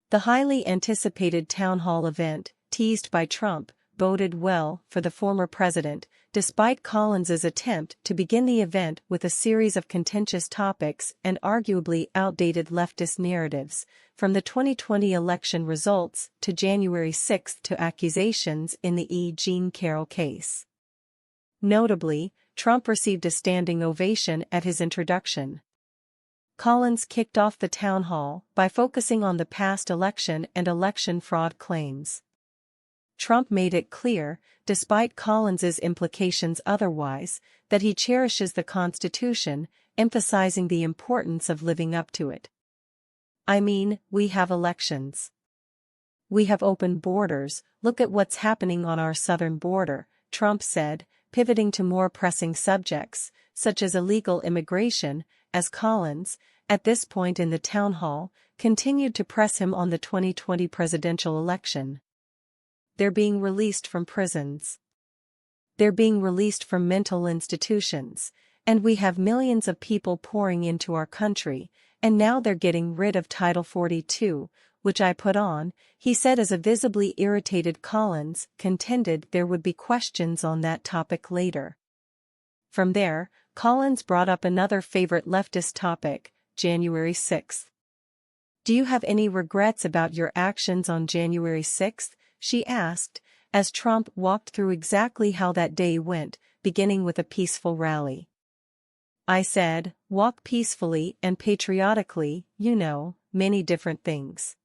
The highly anticipated town hall event, teased by Trump, boded well for the former president, despite Collins's attempt to begin the event with a series of contentious topics and arguably outdated leftist narratives, from the 2020 election results to January 6 to accusations in the E. Jean Carroll case. Notably, Trump received a standing ovation at his introduction. Collins kicked off the town hall by focusing on the past election and election fraud claims. Trump made it clear, despite Collins's implications otherwise, that he cherishes the Constitution, emphasizing the importance of living up to it. "I mean, we have elections. We have open borders, look at what's happening on our southern border," Trump said, pivoting to more pressing subjects, such as illegal immigration, as Collins, at this point in the town hall, continued to press him on the 2020 presidential election. "They're being released from prisons. They're being released from mental institutions, and we have millions of people pouring into our country, and now they're getting rid of Title 42, which I put on," he said as a visibly irritated Collins contended there would be questions on that topic later. From there, Collins brought up another favorite leftist topic, January 6. "Do you have any regrets about your actions on January 6? She asked, as Trump walked through exactly how that day went, beginning with a peaceful rally. "I said, walk peacefully and patriotically, you know, many different things.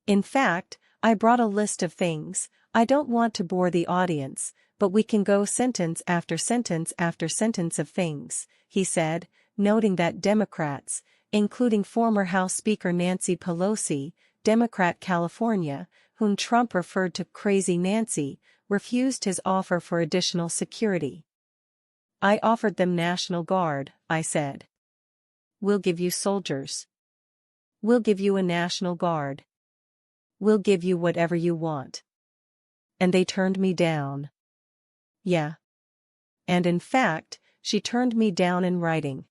In fact, I brought a list of things. I don't want to bore the audience, but we can go sentence after sentence after sentence of things," he said, noting that Democrats, including former House Speaker Nancy Pelosi, Democrat California, whom Trump referred to Crazy Nancy, refused his offer for additional security. "I offered them National Guard," I said. "We'll give you soldiers. We'll give you a National Guard. We'll give you whatever you want. And they turned me down." Yeah. And in fact, she turned me down in writing.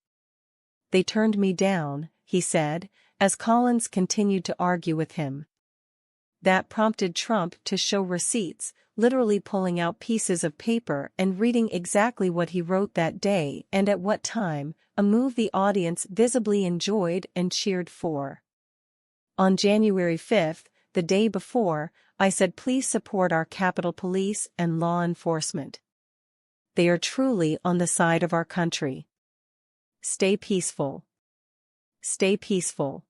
"They turned me down," he said, as Collins continued to argue with him. That prompted Trump to show receipts, literally pulling out pieces of paper and reading exactly what he wrote that day and at what time, a move the audience visibly enjoyed and cheered for. "On January 5, the day before, I said please support our Capitol Police and law enforcement. They are truly on the side of our country. Stay peaceful. Stay peaceful."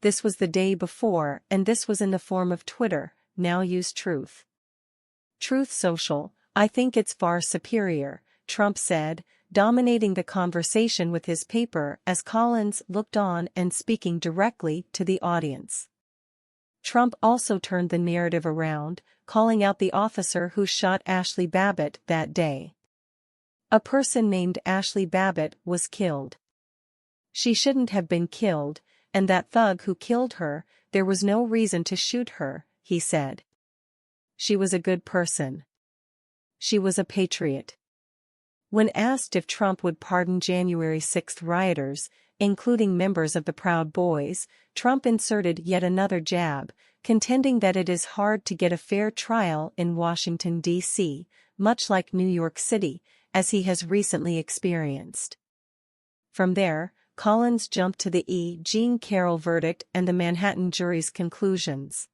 This was the day before, and this was in the form of Twitter, now use Truth. "Truth Social, I think it's far superior," Trump said, dominating the conversation with his paper as Collins looked on and speaking directly to the audience. Trump also turned the narrative around, calling out the officer who shot Ashley Babbitt that day. "A person named Ashley Babbitt was killed. She shouldn't have been killed, and that thug who killed her, there was no reason to shoot her," he said. "She was a good person. She was a patriot." When asked if Trump would pardon January 6 rioters, including members of the Proud Boys, Trump inserted yet another jab, contending that it is hard to get a fair trial in Washington, D.C., much like New York City, as he has recently experienced. From there, Collins jumped to the E. Jean Carroll verdict and the Manhattan jury's conclusions.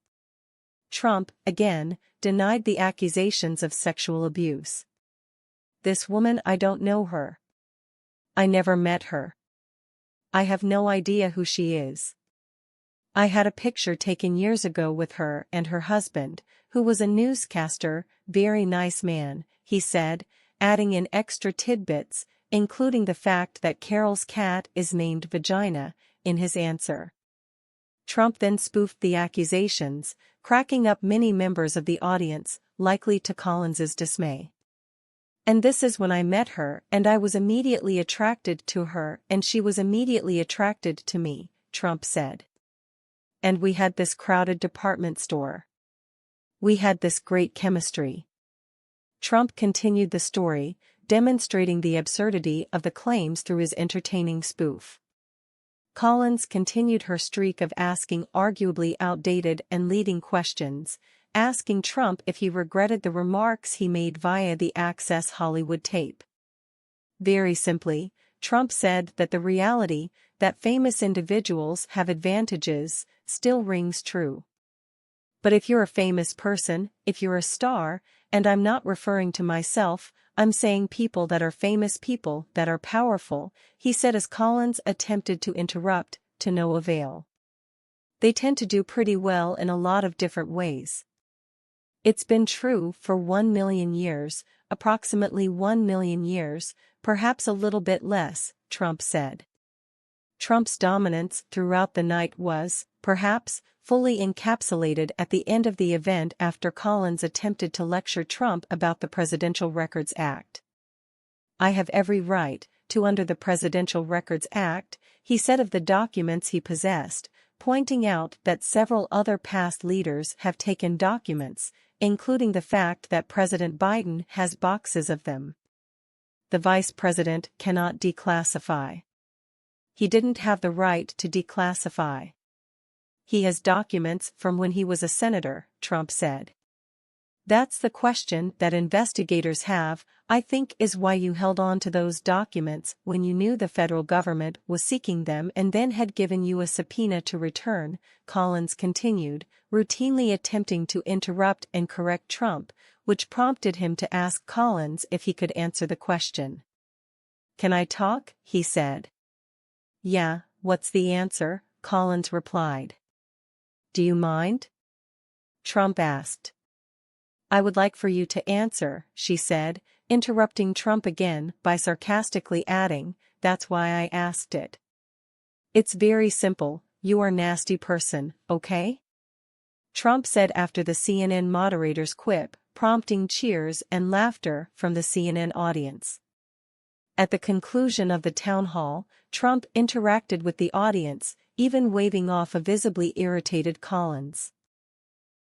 Trump, again, denied the accusations of sexual abuse. "This woman, I don't know her. I never met her. I have no idea who she is. I had a picture taken years ago with her and her husband, who was a newscaster, very nice man," he said, adding in extra tidbits, including the fact that Carroll's cat is named Vagina, in his answer. Trump then spoofed the accusations, cracking up many members of the audience, likely to Collins's dismay. "And this is when I met her and I was immediately attracted to her and she was immediately attracted to me," Trump said. "And we had this crowded department store. We had this great chemistry." Trump continued the story, demonstrating the absurdity of the claims through his entertaining spoof. Collins continued her streak of asking arguably outdated and leading questions, asking Trump if he regretted the remarks he made via the Access Hollywood tape. Very simply, Trump said that the reality that famous individuals have advantages still rings true. But if you're a famous person, if you're a star, and I'm not referring to myself, I'm saying people that are famous, people that are powerful, he said as Collins attempted to interrupt, to no avail. They tend to do pretty well in a lot of different ways. It's been true for 1 million years, approximately 1 million years, perhaps a little bit less, Trump said. Trump's dominance throughout the night was, perhaps, fully encapsulated at the end of the event after Collins attempted to lecture Trump about the Presidential Records Act. I have every right to under the Presidential Records Act, he said of the documents he possessed, pointing out that several other past leaders have taken documents, including the fact that President Biden has boxes of them. The vice president cannot declassify. He didn't have the right to declassify. He has documents from when he was a senator, Trump said. That's the question that investigators have, I think, is why you held on to those documents when you knew the federal government was seeking them and then had given you a subpoena to return, Collins continued, routinely attempting to interrupt and correct Trump, which prompted him to ask Collins if he could answer the question. Can I talk? He said. Yeah, what's the answer? Collins replied. Do you mind? Trump asked. I would like for you to answer, she said, interrupting Trump again by sarcastically adding, that's why I asked it. It's very simple, you are a nasty person, okay? Trump said after the CNN moderator's quip, prompting cheers and laughter from the CNN audience. At the conclusion of the town hall, Trump interacted with the audience, even waving off a visibly irritated Collins.